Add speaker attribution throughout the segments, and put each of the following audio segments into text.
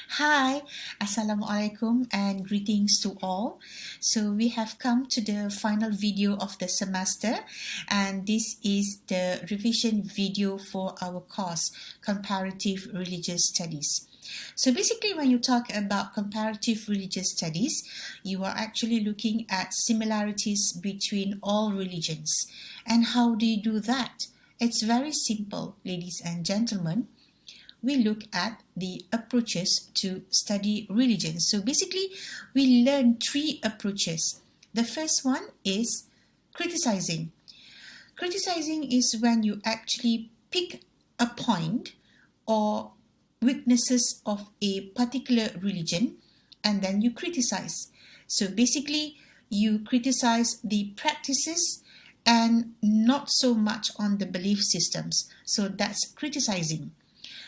Speaker 1: Hi, Assalamualaikum and greetings to all. So we have come to the final video of the semester, and this is the revision video for our course, Comparative Religious Studies. So basically, when you talk about comparative religious studies, you are actually looking at similarities between all religions. And how do you do that? It's very simple, ladies and gentlemen. We look at the approaches to study religion. So basically, we learn three approaches. The first one is criticizing. Criticizing is when you actually pick a point or weaknesses of a particular religion and then you criticize. So basically, you criticize the practices and not so much on the belief systems. So that's criticizing.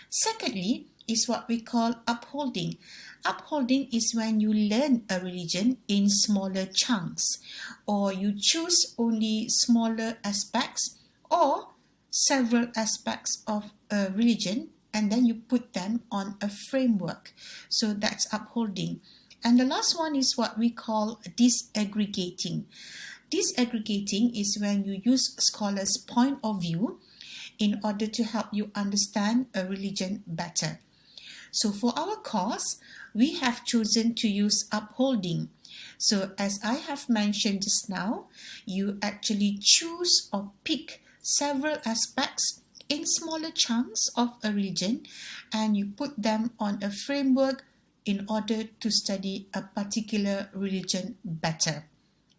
Speaker 1: Secondly, is what we call upholding. Upholding is when you learn a religion in smaller chunks, or you choose only smaller aspects or several aspects of a religion and then you put them on a framework. So that's upholding. And the last one is what we call disaggregating. Disaggregating is when you use scholars' point of view in order to help you understand a religion better. So for our course, we have chosen to use upholding. So as I have mentioned just now, you actually choose or pick several aspects in smaller chunks of a religion and you put them on a framework in order to study a particular religion better.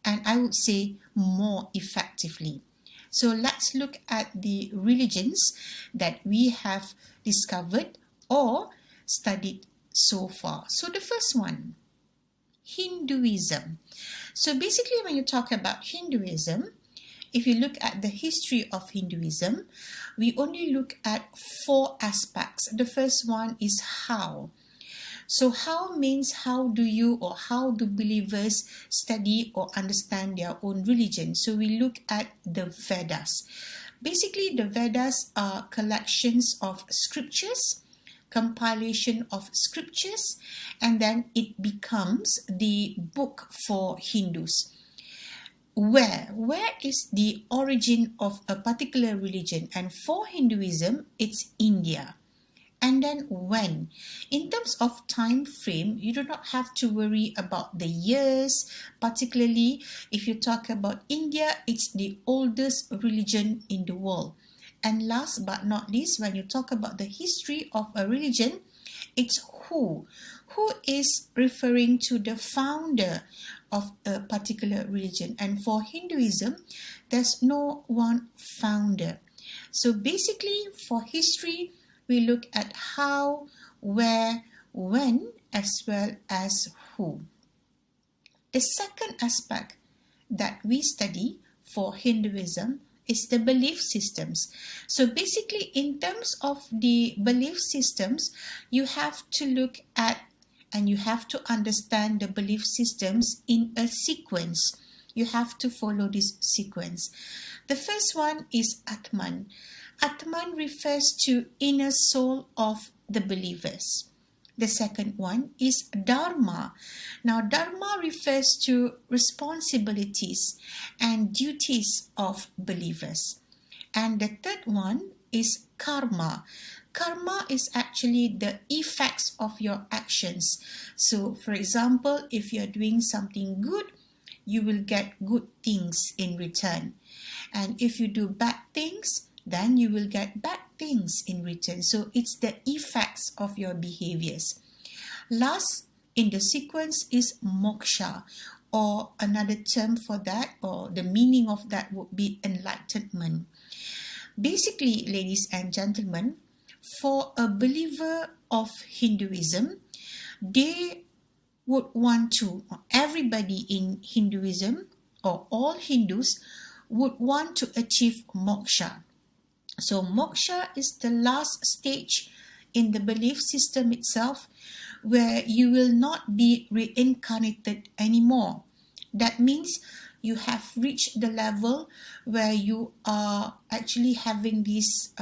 Speaker 1: And I would say more effectively. So let's look at the religions that we have discovered or studied so far. So the first one, Hinduism. So basically when you talk about Hinduism, if you look at the history of Hinduism, we only look at four aspects. The first one is how. So how means how do you or how do believers study or understand their own religion? So we look at the Vedas. Basically, the Vedas are collections of scriptures, compilation of scriptures, and then it becomes the book for Hindus. Where is the origin of a particular religion? And for Hinduism, it's India. And then when? In terms of time frame, you do not have to worry about the years, particularly if you talk about India, it's the oldest religion in the world. And last but not least, when you talk about the history of a religion, it's who. Who is referring to the founder of a particular religion. And for Hinduism, there's no one founder. So basically, for history, we look at how, where, when, as well as who. The second aspect that we study for Hinduism is the belief systems. So basically, in terms of the belief systems, you have to look at and you have to understand the belief systems in a sequence. You have to follow this sequence. The first one is Atman. Atman refers to inner soul of the believers. The second one is Dharma. Now, Dharma refers to responsibilities and duties of believers. And the third one is Karma. Karma is actually the effects of your actions. So, for example, if you're doing something good, you will get good things in return. And if you do bad things, then you will get bad things in return. So it's the effects of your behaviors. Last in the sequence is moksha, or another term for that, or the meaning of that would be enlightenment. Basically, ladies and gentlemen, for a believer of Hinduism, they would want to, or everybody in Hinduism, or all Hindus, would want to achieve moksha. So moksha is the last stage in the belief system itself where you will not be reincarnated anymore. That means you have reached the level where you are actually having this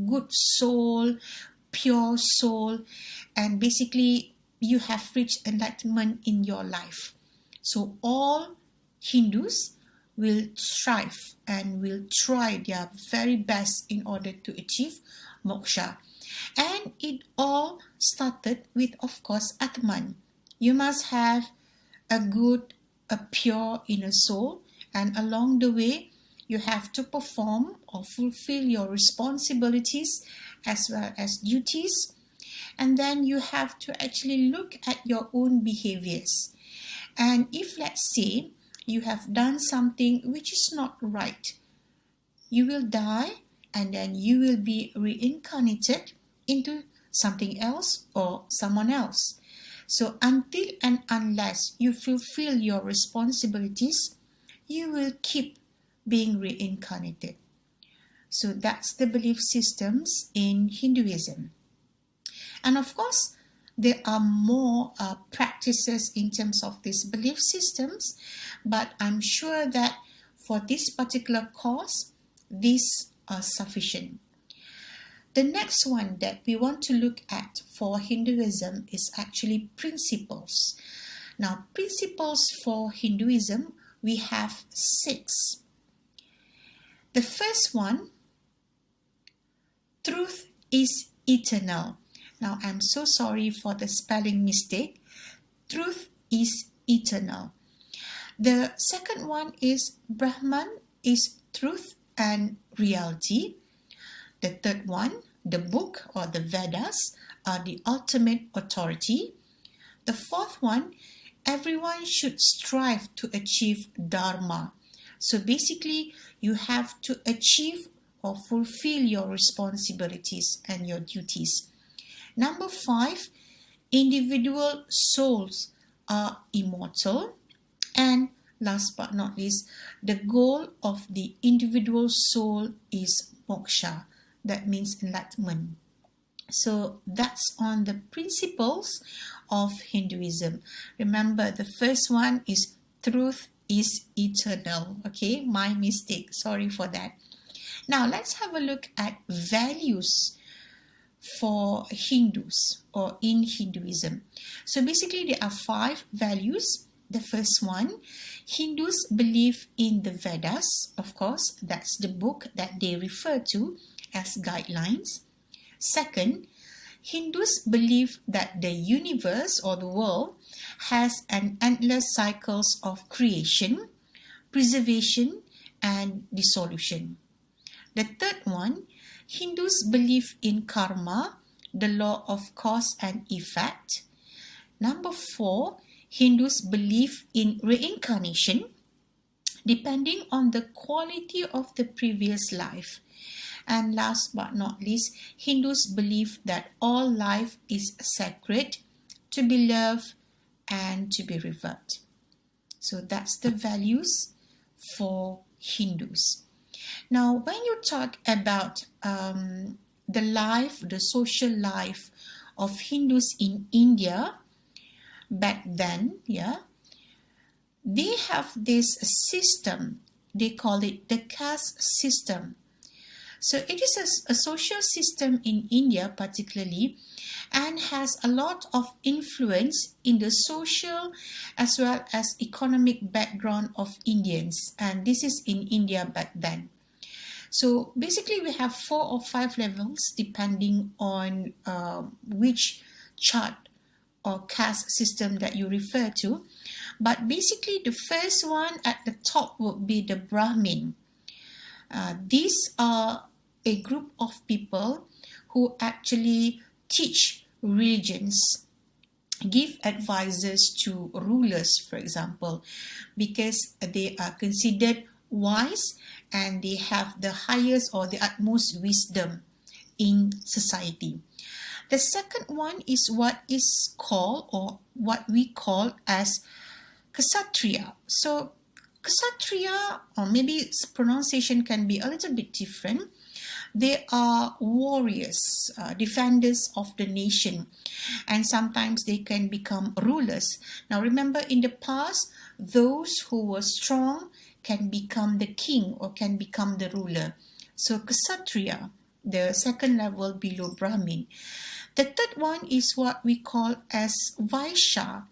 Speaker 1: good soul, pure soul, and basically you have reached enlightenment in your life. So all Hindus will strive and will try their very best in order to achieve moksha. And it all started with, of course, Atman. You must have a good, a pure inner soul, and along the way, you have to perform or fulfill your responsibilities as well as duties. And then you have to actually look at your own behaviors. And if, let's say, you have done something which is not right, you will die and then you will be reincarnated into something else or someone else. So until and unless you fulfill your responsibilities, you will keep being reincarnated. So that's the belief systems in Hinduism. And of course, there are more practices in terms of these belief systems, but I'm sure that for this particular course, these are sufficient. The next one that we want to look at for Hinduism is actually principles. Now, principles for Hinduism, we have 6. The first one, truth is eternal. Now, I'm so sorry for the spelling mistake. Truth is eternal. The second one is Brahman is truth and reality. The third one, the book or the Vedas are the ultimate authority. The fourth one, everyone should strive to achieve Dharma. So basically, you have to achieve or fulfill your responsibilities and your duties. Number 5, individual souls are immortal. And last but not least, the goal of the individual soul is moksha. That means enlightenment. So that's on the principles of Hinduism. Remember, the first one is truth is eternal. Okay, my mistake. Sorry for that. Now let's have a look at values for Hindus or in Hinduism. So basically there are 5 values. The first one, Hindus believe in the Vedas. Of course, that's the book that they refer to as guidelines. Second, Hindus believe that the universe or the world has an endless cycles of creation, preservation, and dissolution. The third one, Hindus believe in karma, the law of cause and effect. Number 4, Hindus believe in reincarnation depending on the quality of the previous life. And last but not least, Hindus believe that all life is sacred, to be loved and to be revered. So that's the values for Hindus. Now, when you talk about the life, the social life of Hindus in India back then, they have this system. They call it the caste system. So it is a social system in India particularly, and has a lot of influence in the social as well as economic background of Indians. And this is in India back then. So basically we have 4 or 5 levels depending on which chart or caste system that you refer to. But basically the first one at the top would be the Brahmin. These are a group of people who actually teach religions, give advices to rulers, for example, because they are considered wise and they have the highest or the utmost wisdom in society. The second one is what is called or what we call as Kshatriya. So Kshatriya, or maybe pronunciation can be a little bit different. They are warriors, defenders of the nation, and sometimes they can become rulers. Now remember, in the past, those who were strong can become the king or can become the ruler. So Kshatriya, the second level below Brahmin. The third one is what we call as Vaishya.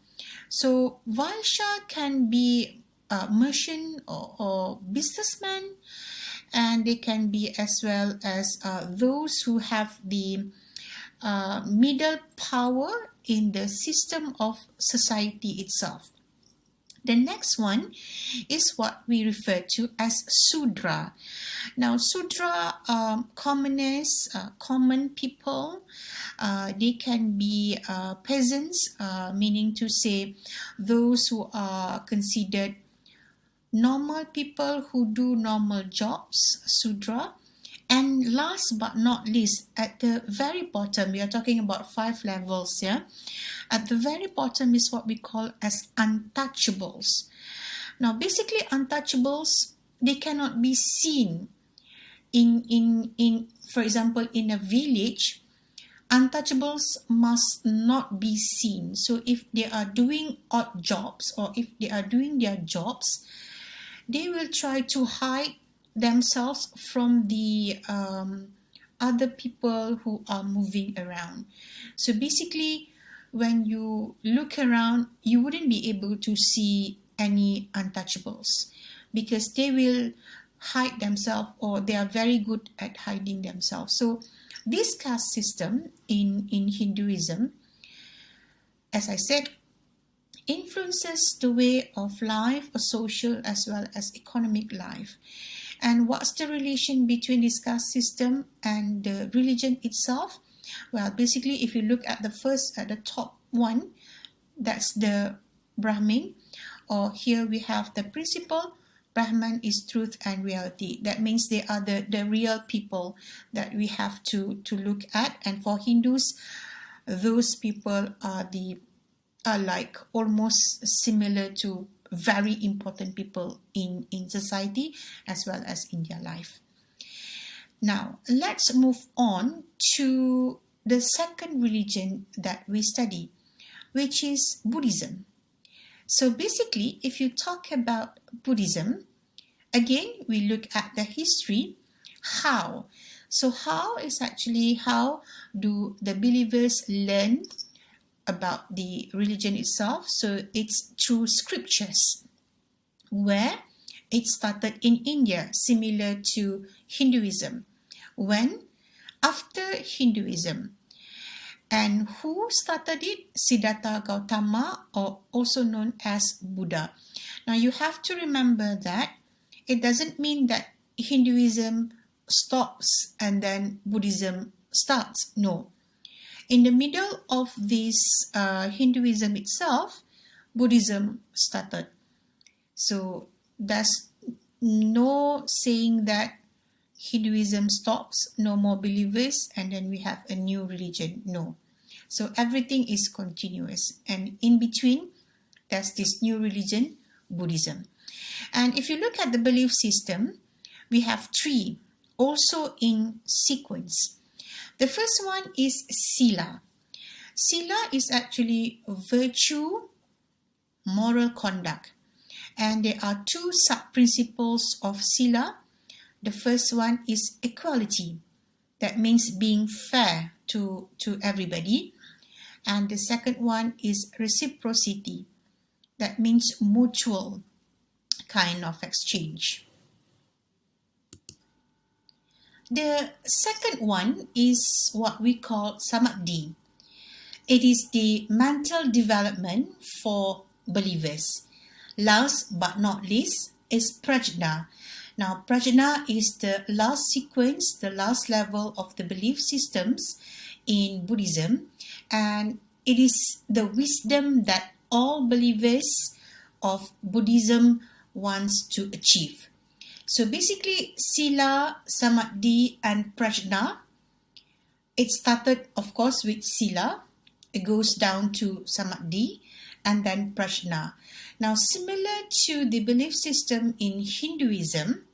Speaker 1: So Vaishya can be a merchant or businessman, and they can be as well as those who have the middle power in the system of society itself. The next one is what we refer to as Sudra. Now, Sudra, commoners, common people, they can be peasants, meaning to say those who are considered normal people who do normal jobs, Sudra. And last but not least, at the very bottom, we are talking about 5 levels here. At the very bottom is what we call as untouchables. Now, basically, untouchables, they cannot be seen in for example, in a village. Untouchables must not be seen. So if they are doing odd jobs or if they are doing their jobs, they will try to hide themselves from the other people who are moving around. So basically, when you look around, you wouldn't be able to see any untouchables because they will hide themselves, or they are very good at hiding themselves. So this caste system in Hinduism, as I said, influences the way of life, a social as well as economic life. And what's the relation between this caste system and the religion itself? Well, basically, if you look at the top one, that's the Brahmin, or here we have the principle. Brahman is truth and reality. That means they are the real people that we have to look at. And for Hindus, those people are like almost similar to very important people in society as well as in their life. Now, let's move on to the second religion that we study, which is Buddhism. So basically, if you talk about Buddhism, again, we look at the history. How? So how is actually, how do the believers learn about the religion itself? So it's through scriptures, where it started in India, similar to Hinduism. When? After Hinduism. And who started it? Siddhartha Gautama, or also known as Buddha. Now you have to remember that it doesn't mean that Hinduism stops and then Buddhism starts. No. In the middle of this Hinduism itself, Buddhism started. So there's no saying that Hinduism stops, no more believers, and then we have a new religion. No. So everything is continuous. And in between, there's this new religion, Buddhism. And if you look at the belief system, we have 3, also in sequence. The first one is Sila. Sila is actually virtue, moral conduct. And there are 2 sub-principles of Sila. The first one is equality. That means being fair to everybody. And the second one is reciprocity. That means mutual kind of exchange. The second one is what we call Samadhi. It is the mental development for believers. Last but not least is Prajna. Now, Prajna is the last sequence, the last level of the belief systems in Buddhism, and it is the wisdom that all believers of Buddhism wants to achieve. So basically, Sila, Samadhi, and Prajna, it started, of course, with Sila. It goes down to Samadhi, and then Prajna. Now, similar to the belief system in Hinduism,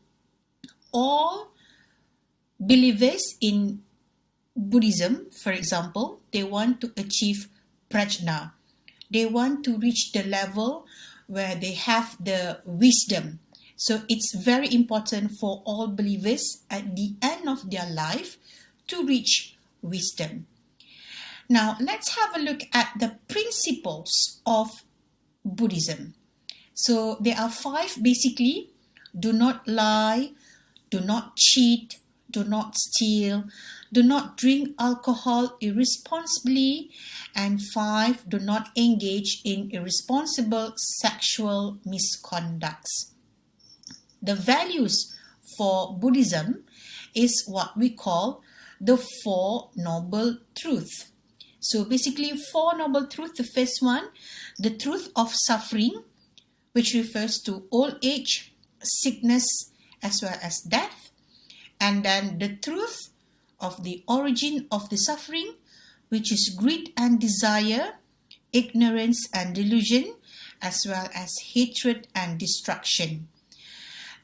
Speaker 1: all believers in Buddhism, for example, they want to achieve Prajna. They want to reach the level where they have the wisdom. So it's very important for all believers at the end of their life to reach wisdom. Now, let's have a look at the principles of Buddhism. So, there are 5 basically: do not lie, do not cheat, do not steal, do not drink alcohol irresponsibly, and 5, do not engage in irresponsible sexual misconducts. The values for Buddhism is what we call the 4 Noble Truths. So basically 4 Noble Truths. The first one, the truth of suffering, which refers to old age, sickness, as well as death. And then the truth of the origin of the suffering, which is greed and desire, ignorance and delusion, as well as hatred and destruction.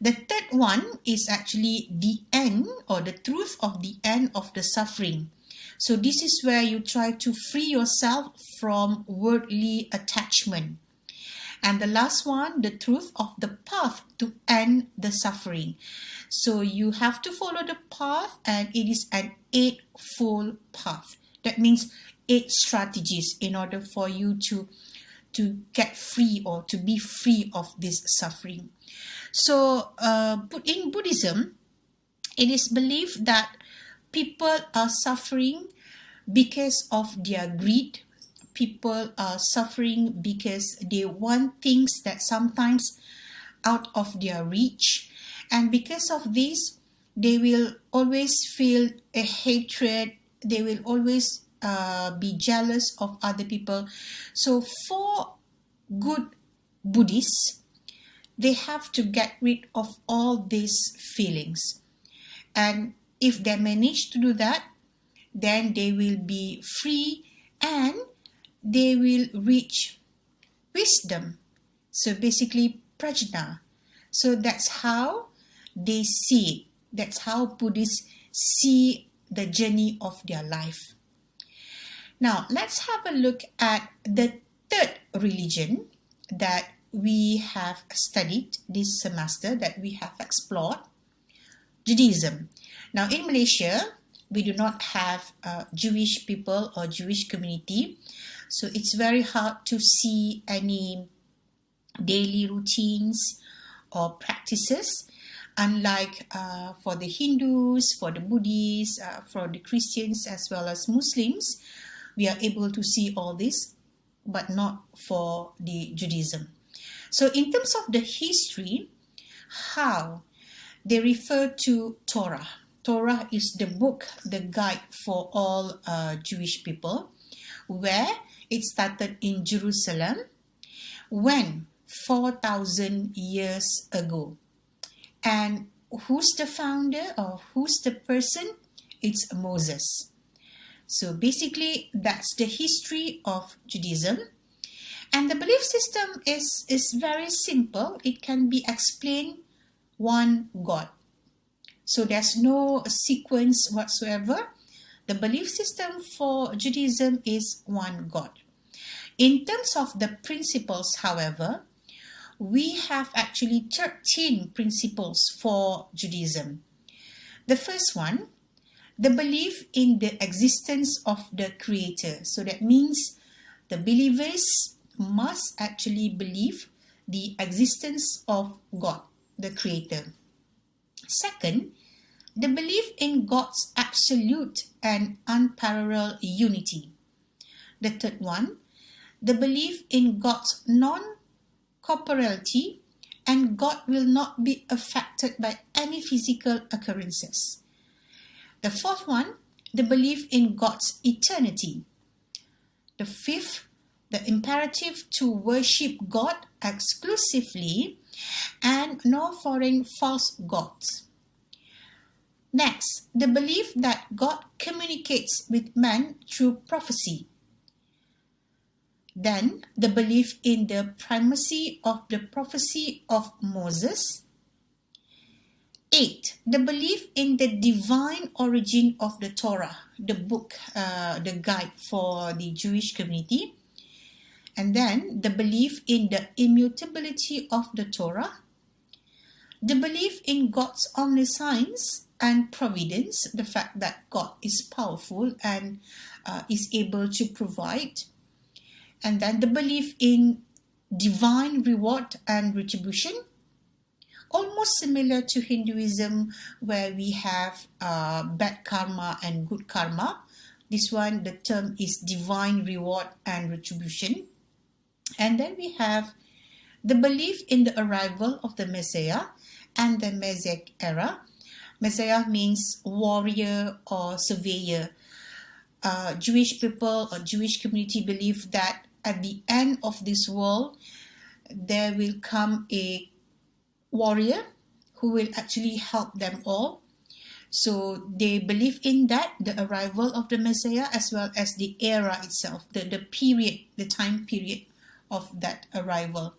Speaker 1: The third one is actually the end, or the truth of the end of the suffering. So this is where you try to free yourself from worldly attachment. And the last one, the truth of the path to end the suffering. So you have to follow the path, and it is an 8-fold path. That means 8 strategies in order for you to get free, or to be free of this suffering. So in Buddhism, it is believed that people are suffering because of their greed. People are suffering because they want things that sometimes out of their reach. And because of this, they will always feel a hatred. They will always be jealous of other people. So for good Buddhists, they have to get rid of all these feelings. And if they manage to do that, then they will be free and they will reach wisdom. So basically prajna. So that's how they see it. That's how Buddhists see the journey of their life. Now let's have a look at the third religion that we have studied this semester, that we have explored, Judaism. Now in Malaysia, we do not have Jewish people or Jewish community. So it's very hard to see any daily routines or practices, unlike for the Hindus, for the Buddhists, for the Christians, as well as Muslims. We are able to see all this, but not for the Judaism. So in terms of the history, how they refer to Torah. Torah is the book, the guide for all Jewish people, where it started in Jerusalem when 4,000 years ago. And who's the founder, or who's the person? It's Moses. So basically, that's the history of Judaism. And the belief system is very simple. It can be explained: one God. So there's no sequence whatsoever. The belief system for Judaism is one God. In terms of the principles, however, we have actually 13 principles for Judaism. The first one, the belief in the existence of the Creator. So that means the believers must actually believe the existence of God, the Creator. Second, the belief in God's absolute and unparalleled unity. The third one, the belief in God's non-corporeality, and God will not be affected by any physical occurrences. The fourth one, the belief in God's eternity. The fifth, the imperative to worship God exclusively and no foreign false gods. Next, the belief that God communicates with man through prophecy. Then, the belief in the primacy of the prophecy of Moses. 8. The belief in the divine origin of the Torah, the book, the guide for the Jewish community. And then, the belief in the immutability of the Torah. The belief in God's omniscience and providence, the fact that God is powerful and is able to provide. And then the belief in divine reward and retribution, almost similar to Hinduism, where we have bad karma and good karma. This one, the term is divine reward and retribution. And then we have the belief in the arrival of the Messiah and the Messianic era. Messiah means warrior or surveyor. Jewish people or Jewish community believe that at the end of this world, there will come a warrior who will actually help them all. So they believe in that, the arrival of the Messiah, as well as the era itself, the period, the time period of that arrival.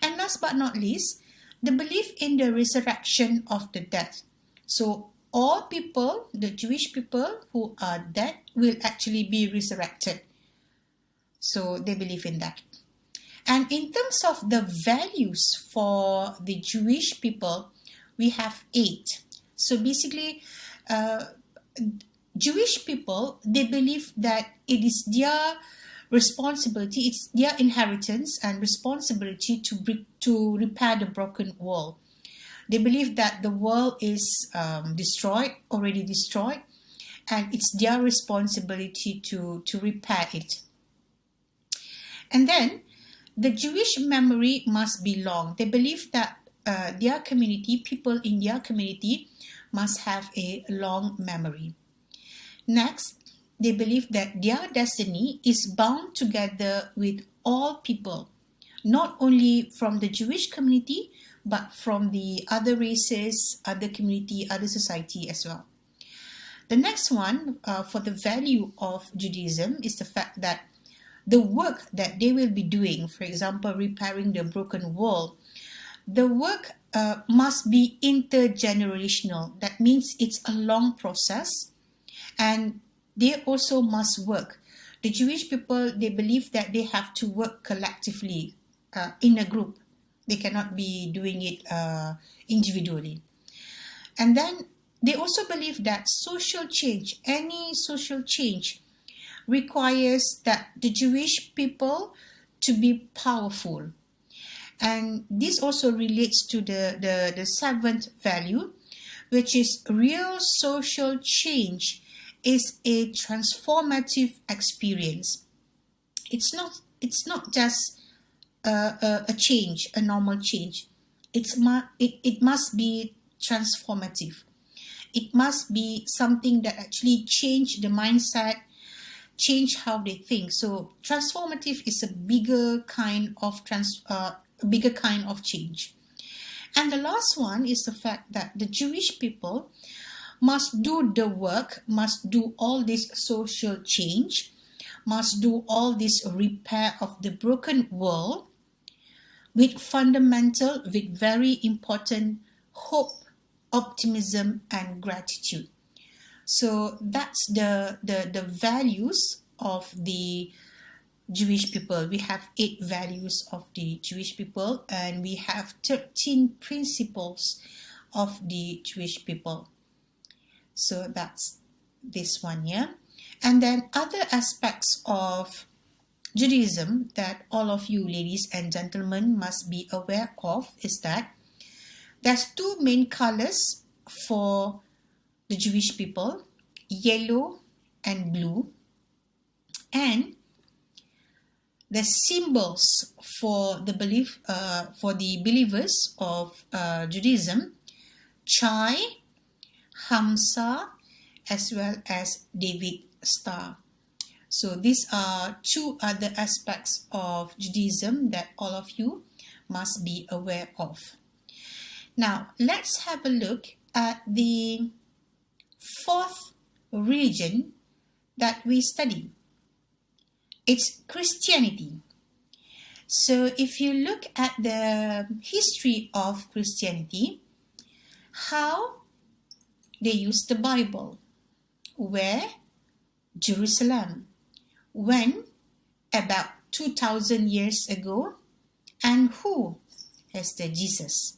Speaker 1: And last but not least, the belief in the resurrection of the dead. So all people, the Jewish people who are dead, will actually be resurrected. So they believe in that. And in terms of the values for the Jewish people, we have 8. So basically, Jewish people, they believe that it is their responsibility, it's their inheritance and responsibility to repair the broken world. They believe that the world is already destroyed, and it's their responsibility to repair it. And then the Jewish memory must be long. They believe that their community, people in their community, must have a long memory. Next, they believe that their destiny is bound together with all people, not only from the Jewish community, but from the other races, other community, other society as well. The next one, for the value of Judaism, is the fact that the work that they will be doing, for example, repairing the broken world, the work must be intergenerational. That means it's a long process, and they also must work. The Jewish people, they believe that they have to work collectively in a group. They cannot be doing it individually. And then they also believe that social change, any social change, requires that the Jewish people to be powerful. And this also relates to the seventh value, which is real social change is a transformative experience. It's not just a change, a normal change. It must be transformative. It must be something that actually change the mindset, change how they think. So transformative is a bigger kind of change. And the last one is the fact that the Jewish people must do the work, must do all this social change, must do all this repair of the broken world with very important hope, optimism, and gratitude. So that's the values of the Jewish people. We have 8 values of the Jewish people, and we have 13 principles of the Jewish people. So that's this one, yeah. And then other aspects of Judaism that all of you ladies and gentlemen must be aware of is that there's 2 main colors for the Jewish people, yellow and blue. And the symbols for the believers of Judaism, Chai, Hamsa, as well as David star. So these are 2 other aspects of Judaism that all of you must be aware of. Now let's have a look at the 4th religion that we study. It's Christianity. So if you look at the history of Christianity, how they used the Bible, where? Jerusalem. When? About 2,000 years ago. And who? As the Jesus.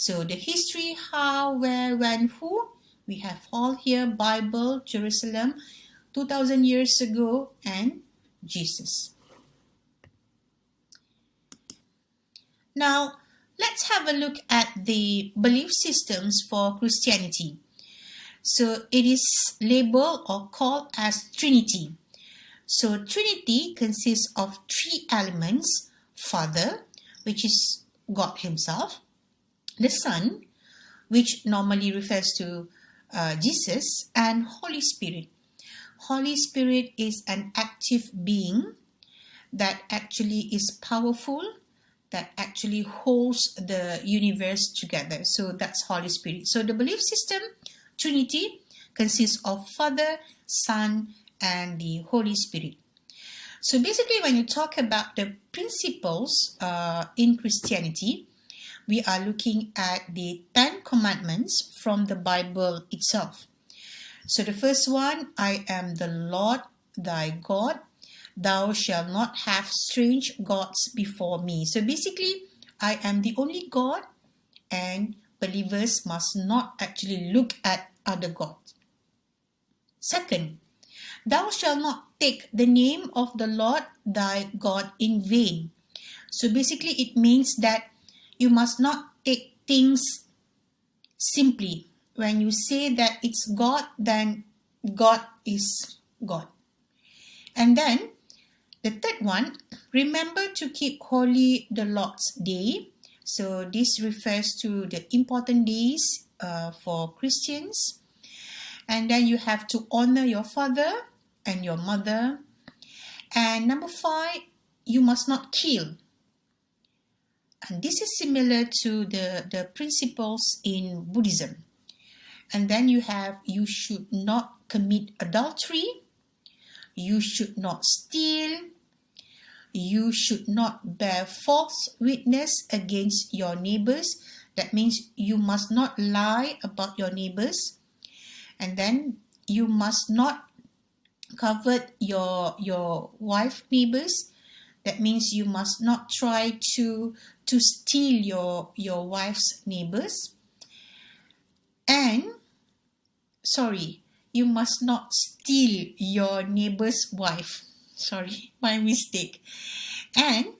Speaker 1: So the history, how, where, when, who, we have all here: Bible, Jerusalem, 2000 years ago, and Jesus. Now, let's have a look at the belief systems for Christianity. So it is labeled or called as Trinity. So Trinity consists of three elements: Father, which is God Himself; the Son, which normally refers to Jesus; and Holy Spirit. Holy Spirit is an active being that actually is powerful, that actually holds the universe together. So that's Holy Spirit. So the belief system, Trinity, consists of Father, Son, and the Holy Spirit. So basically, when you talk about the principles in Christianity, we are looking at the 10 commandments from the Bible itself. So the first one: I am the Lord thy God. Thou shalt not have strange gods before me. So basically, I am the only God, and believers must not actually look at other gods. Second, thou shalt not take the name of the Lord thy God in vain. So basically, it means that you must not take things simply. When you say that it's God, then God is God. And then the third one: remember to keep holy the Lord's day. So this refers to the important days for Christians. And then you have to honor your father and your mother. And number 5, you must not kill. And this is similar to the principles in Buddhism. And then you should not commit adultery, you should not steal, you should not bear false witness against your neighbors. That means you must not lie about your neighbors. And then you must not covet your wife neighbors. That means you must not try to steal your wife's neighbors. And you must not steal your neighbor's wife. Sorry, my mistake. And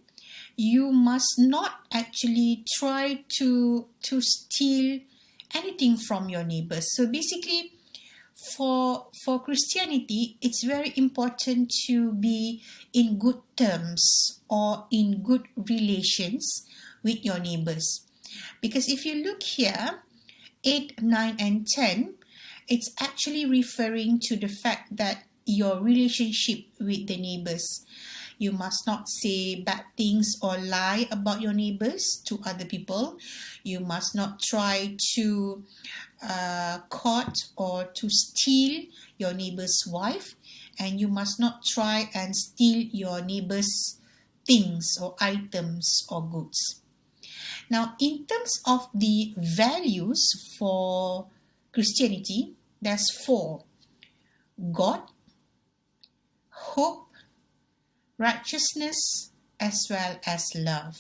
Speaker 1: you must not actually try to steal anything from your neighbors. So basically, for Christianity, it's very important to be in good terms or in good relations with your neighbors. Because if you look here, 8, 9, and 10, it's actually referring to the fact that your relationship with the neighbors. You must not say bad things or lie about your neighbors to other people. You must not try to court or to steal your neighbor's wife. And you must not try and steal your neighbor's things or items or goods. Now, in terms of the values for Christianity, there's 4: God, hope, righteousness, as well as love.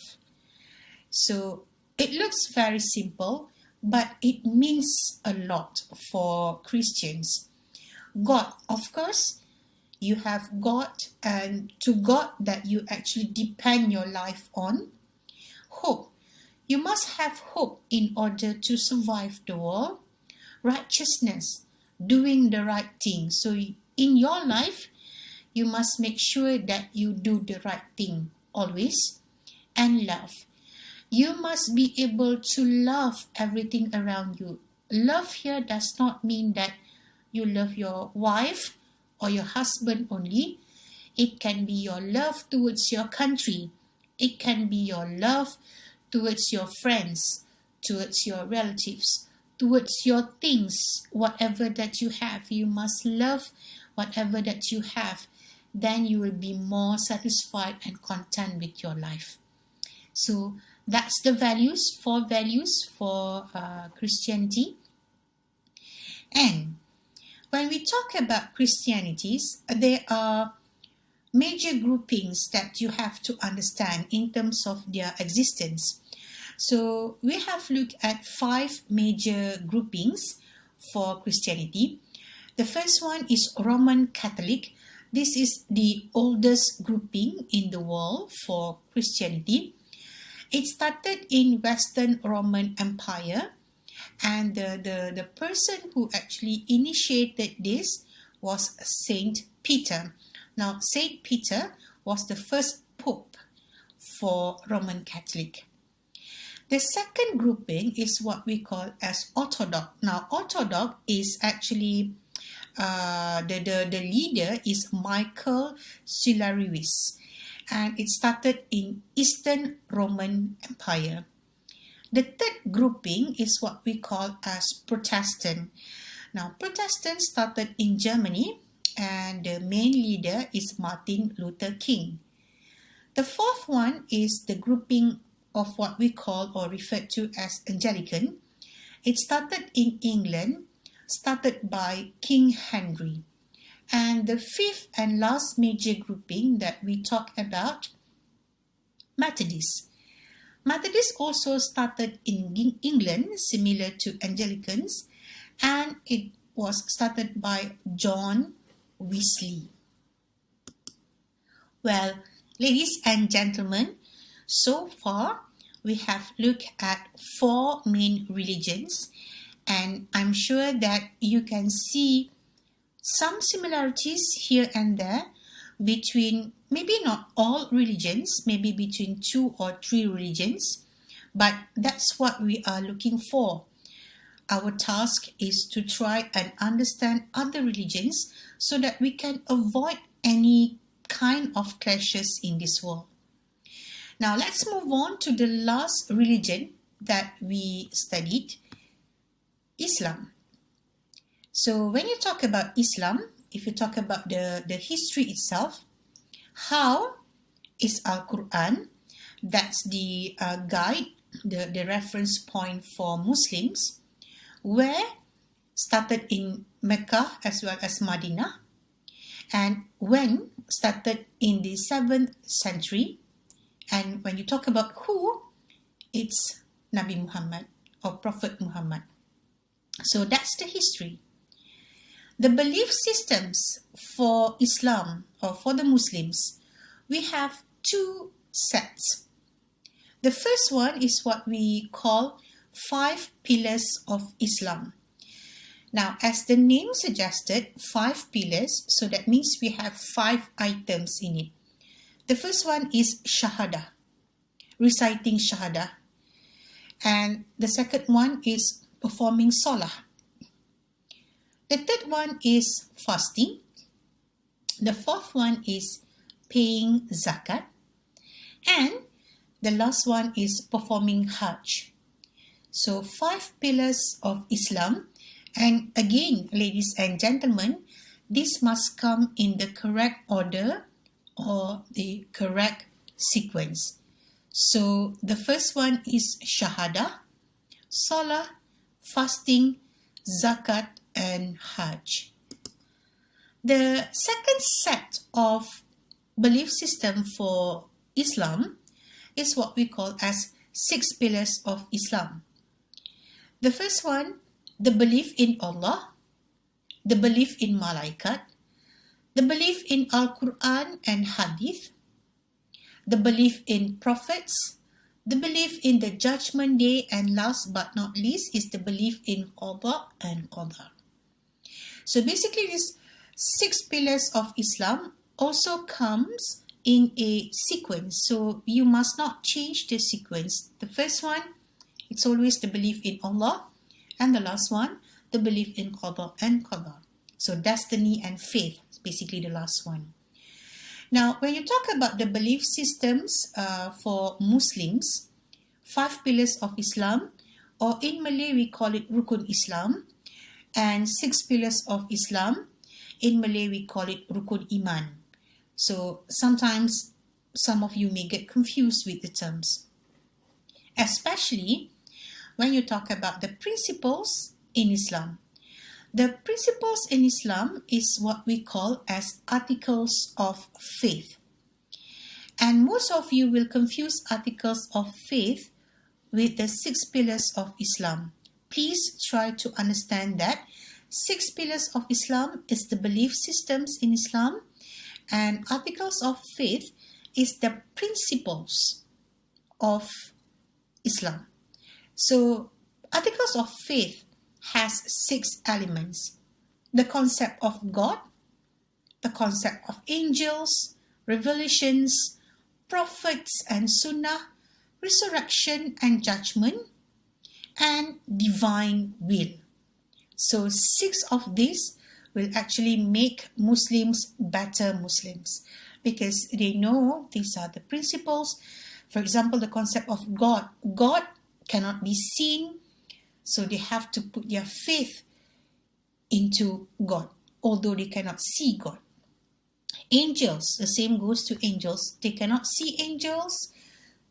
Speaker 1: So it looks very simple, but it means a lot for Christians. God, of course, you have God, and to God that you actually depend your life on. Hope, you must have hope in order to survive the world. Righteousness, doing the right thing. So in your life, you must make sure that you do the right thing always. And love, you must be able to love everything around you. Love here does not mean that you love your wife or your husband only. It can be your love towards your country. It can be your love towards your friends, towards your relatives, towards your things, whatever that you have. You must love whatever that you have. Then you will be more satisfied and content with your life. So that's the values, 4 values for Christianity. And when we talk about Christianities, there are major groupings that you have to understand in terms of their existence. So we have looked at 5 major groupings for Christianity. The first one is Roman Catholic. This is the oldest grouping in the world for Christianity. It started in Western Roman Empire, and the person who actually initiated this was Saint Peter. Now, Saint Peter was the first pope for Roman Catholic. The second grouping is what we call as Orthodox. Now, Orthodox is actually the leader is Michael Silarius, and it started in Eastern Roman Empire. The third grouping is what we call as Protestant. Now, Protestant started in Germany, and the main leader is Martin Luther King. The fourth one is the grouping of what we call or referred to as Anglican. It started in England, started by King Henry. And the fifth and last major grouping that we talk about, Methodist. Methodist also started in England, similar to Anglicans, and it was started by John Wesley. Well, ladies and gentlemen, so far we have looked at 4 main religions, and I'm sure that you can see some similarities here and there between maybe not all religions, maybe between 2 or 3 religions, but that's what we are looking for. Our task is to try and understand other religions so that we can avoid any kind of clashes in this world. Now let's move on to the last religion that we studied, Islam. So when you talk about Islam, if you talk about the history itself, how is Al-Quran? That's the guide, the reference point for Muslims, where started in Mecca as well as Medina, and when started in the 7th century. And when you talk about who, it's Nabi Muhammad or Prophet Muhammad. So that's the history. The belief systems for Islam or for the Muslims, we have 2 sets. The first one is what we call 5 pillars of Islam. Now, as the name suggested, 5 pillars, so that means we have 5 items in it. The first one is Shahada, reciting Shahada. And the second one is performing Salah. The third one is fasting. The fourth one is paying zakat. And the last one is performing Hajj. So 5 pillars of Islam. And again, ladies and gentlemen, this must come in the correct order or the correct sequence. So the first one is Shahada, Salah, fasting, zakat, and Hajj. The second set of belief system for Islam is what we call as 6 pillars of Islam. The first one, the belief in Allah, the belief in Malaikat, the belief in Al-Quran and Hadith, the belief in prophets, the belief in the Judgment Day, and last but not least is the belief in Qada and Qadar. So basically these 6 pillars of Islam also comes in a sequence. So you must not change the sequence. The first one, it's always the belief in Allah, and the last one, the belief in Qada and Qadar. So destiny and faith is basically the last one. Now, when you talk about the belief systems for Muslims, 5 pillars of Islam, or in Malay we call it Rukun Islam, and 6 pillars of Islam, in Malay we call it Rukun Iman. So sometimes some of you may get confused with the terms, especially when you talk about the principles in Islam. The principles in Islam is what we call as articles of faith. And most of you will confuse articles of faith with the 6 pillars of Islam. Please try to understand that 6 pillars of Islam is the belief systems in Islam, and articles of faith is the principles of Islam. So articles of faith has 6 elements: the concept of God, the concept of angels, revelations, prophets and sunnah, resurrection and judgment, and divine will. So 6 of these will actually make Muslims better Muslims, because they know these are the principles. For example, the concept of God. God cannot be seen, so they have to put their faith into God, although they cannot see God. Angels, the same goes to angels. They cannot see angels.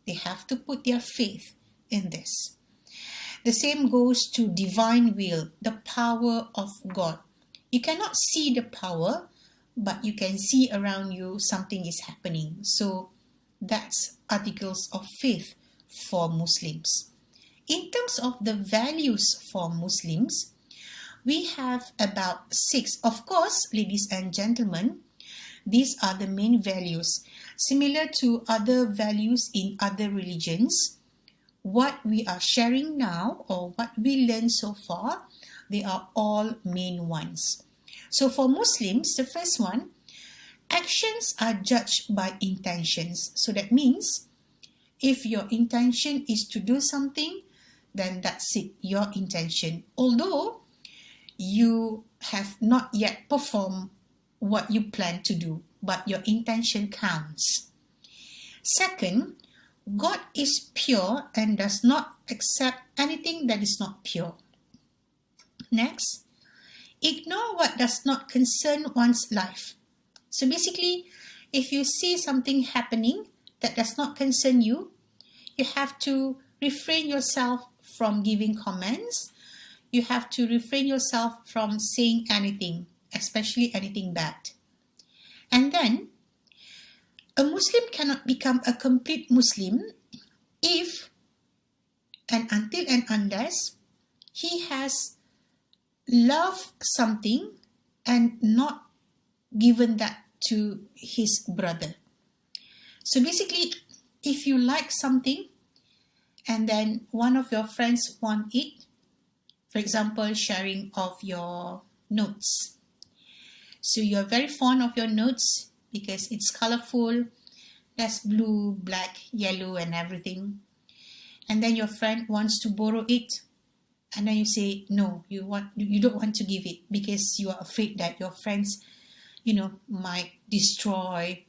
Speaker 1: They have to put their faith in this. The same goes to divine will, the power of God. You cannot see the power, but you can see around you something is happening. So that's articles of faith for Muslims. In terms of the values for Muslims, we have about 6. Of course, ladies and gentlemen, these are the main values. Similar to other values in other religions, what we are sharing now or what we learned so far, they are all main ones. So for Muslims, the first one, actions are judged by intentions. So that means if your intention is to do something, then that's it, your intention. Although you have not yet performed what you plan to do, but your intention counts. Second, God is pure and does not accept anything that is not pure. Next, ignore what does not concern one's life. So basically, if you see something happening that does not concern you, you have to refrain yourself from giving comments. You have to refrain yourself from saying anything, especially anything bad. And then, a Muslim cannot become a complete Muslim if and until and unless he has loved something and not given that to his brother. So basically, if you like something and then one of your friends want it, for example, sharing of your notes. So you're very fond of your notes because it's colorful, there's blue, black, yellow and everything. And then your friend wants to borrow it. And then you say, no, you don't want to give it because you are afraid that your friends, might destroy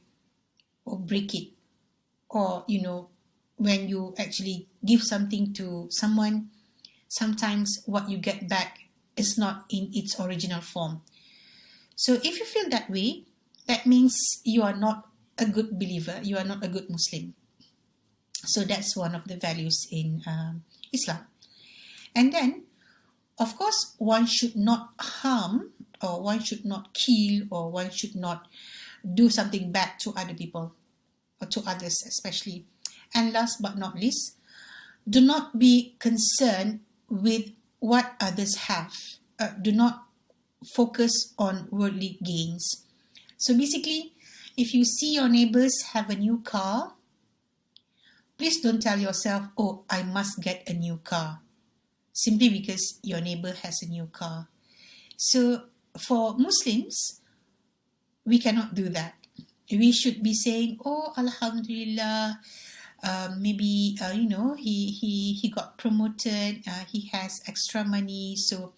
Speaker 1: or break it. Or, when you actually give something to someone, sometimes what you get back is not in its original form. So if you feel that way, that means you are not a good believer, you are not a good Muslim. So that's one of the values in Islam. And then, of course, one should not harm, or one should not kill, or one should not do something bad to other people, or to others especially. And last but not least, do not be concerned with what others have. Do not focus on worldly gains. So basically, if you see your neighbors have a new car, please don't tell yourself, oh, I must get a new car, simply because your neighbor has a new car. So for Muslims, we cannot do that. We should be saying, oh, Alhamdulillah, maybe, he got promoted, he has extra money, so,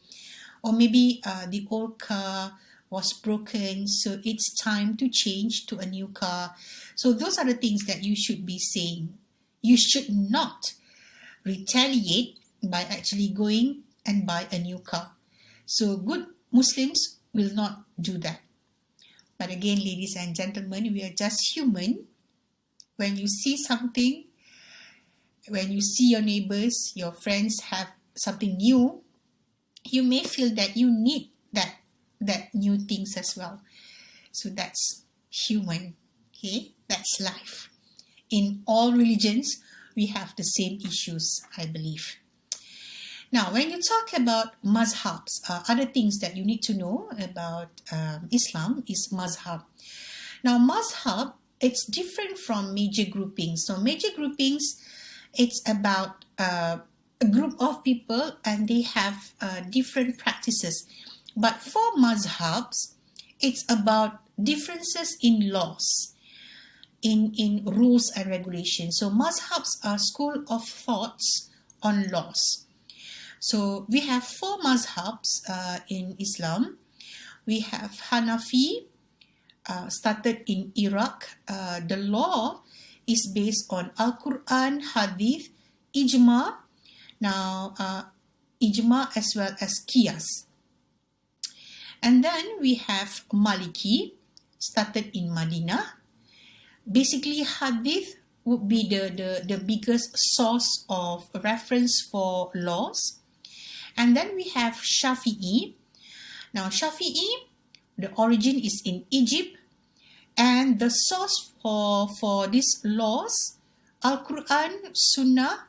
Speaker 1: or maybe the old car was broken, so it's time to change to a new car. So those are the things that you should be saying. You should not retaliate by actually going and buy a new car. So good Muslims will not do that. But again, ladies and gentlemen, we are just human. When you see something, when you see your neighbors, your friends have something new, you may feel that you need that new things as well. So that's human, okay? That's life. In all religions, we have the same issues, I believe. Now, when you talk about mazhabs, other things that you need to know about Islam is mazhab. Now, mazhab, it's different from major groupings. So, major groupings, it's about a group of people and they have different practices. But for mazhabs, it's about differences in laws, in rules and regulations. So, mazhabs are school of thoughts on laws. So we have 4 mazhabs in Islam. We have Hanafi, started in Iraq. The law is based on Al-Quran, Hadith, Ijma. Now, Ijma as well as Qiyas. And then we have Maliki, started in Madinah. Basically, Hadith would be the biggest source of reference for laws. And then we have Shafi'i. Now, Shafi'i, the origin is in Egypt. And the source for these laws, Al-Quran, Sunnah,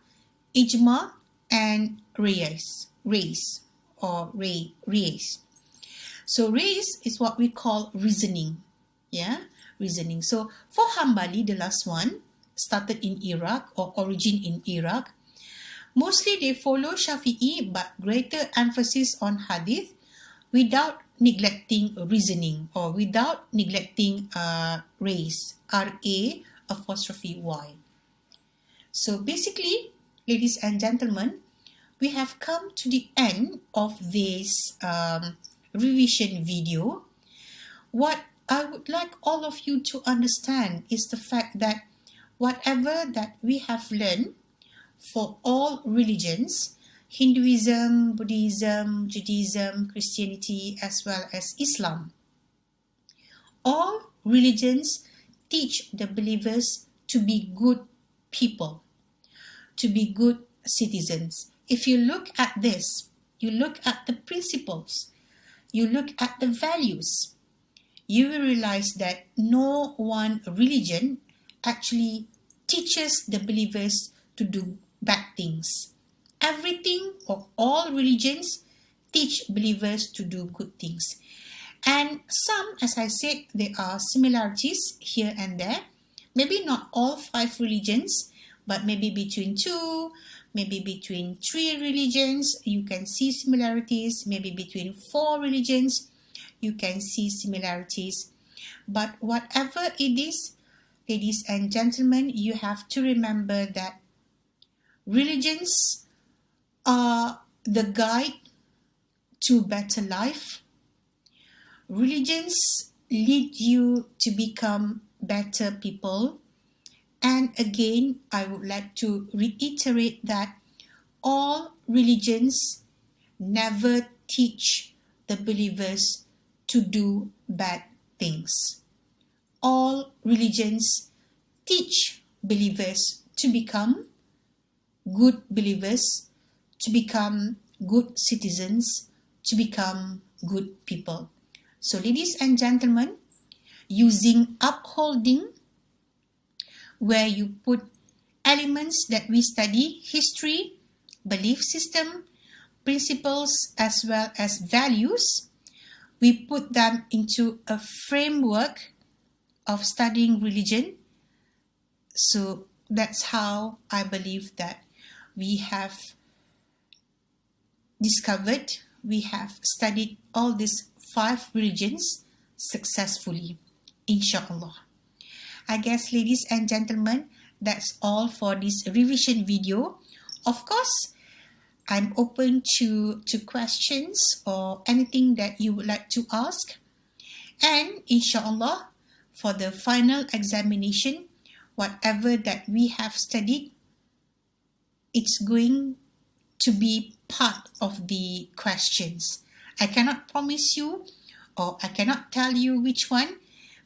Speaker 1: Ijma, and Reyes. So, Reyes is what we call reasoning. Yeah, reasoning. So, for Hanbali, the last one, started in Iraq or origin in Iraq. Mostly they follow Shafi'i but greater emphasis on Hadith without neglecting reasoning or without neglecting race, R-A''Y. So basically, ladies and gentlemen, we have come to the end of this revision video. What I would like all of you to understand is the fact that whatever that we have learned for all religions, Hinduism, Buddhism, Judaism, Christianity, as well as Islam, all religions teach the believers to be good people, to be good citizens. If you look at this, you look at the principles, you look at the values, you will realize that no one religion actually teaches the believers to do bad things. Everything or all religions teach believers to do good things. And some, as I said, there are similarities here and there. Maybe not all 5 religions, but maybe between 2, maybe between 3 religions, you can see similarities. Maybe between 4 religions, you can see similarities. But whatever it is, ladies and gentlemen, you have to remember that religions are the guide to better life. Religions lead you to become better people. And again, I would like to reiterate that all religions never teach the believers to do bad things. All religions teach believers to become good believers, to become good citizens, to become good people. So, ladies and gentlemen, using upholding, where you put elements that we study, history, belief system, principles, as well as values, we put them into a framework of studying religion. So that's how I believe that we have discovered, we have studied all these 5 religions successfully, inshallah. I guess, ladies and gentlemen, that's all for this revision video. Of course, I'm open to questions or anything that you would like to ask. And inshallah, for the final examination, whatever that we have studied, it's going to be part of the questions. I cannot promise you or I cannot tell you which one,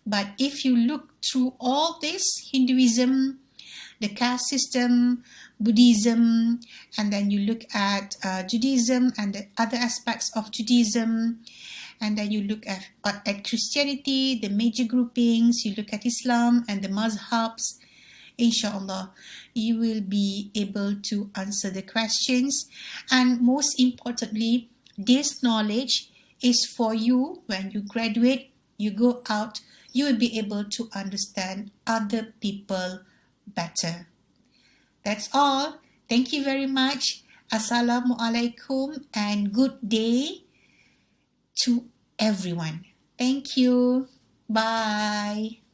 Speaker 1: but if you look through all this, Hinduism, the caste system, Buddhism, and then you look at Judaism and the other aspects of Judaism, and then you look at Christianity, the major groupings, you look at Islam and the mazhabs, inshallah, you will be able to answer the questions. And most importantly, this knowledge is for you. When you graduate, you go out, you will be able to understand other people better. That's all. Thank you very much. Assalamualaikum and good day to everyone. Thank you. Bye.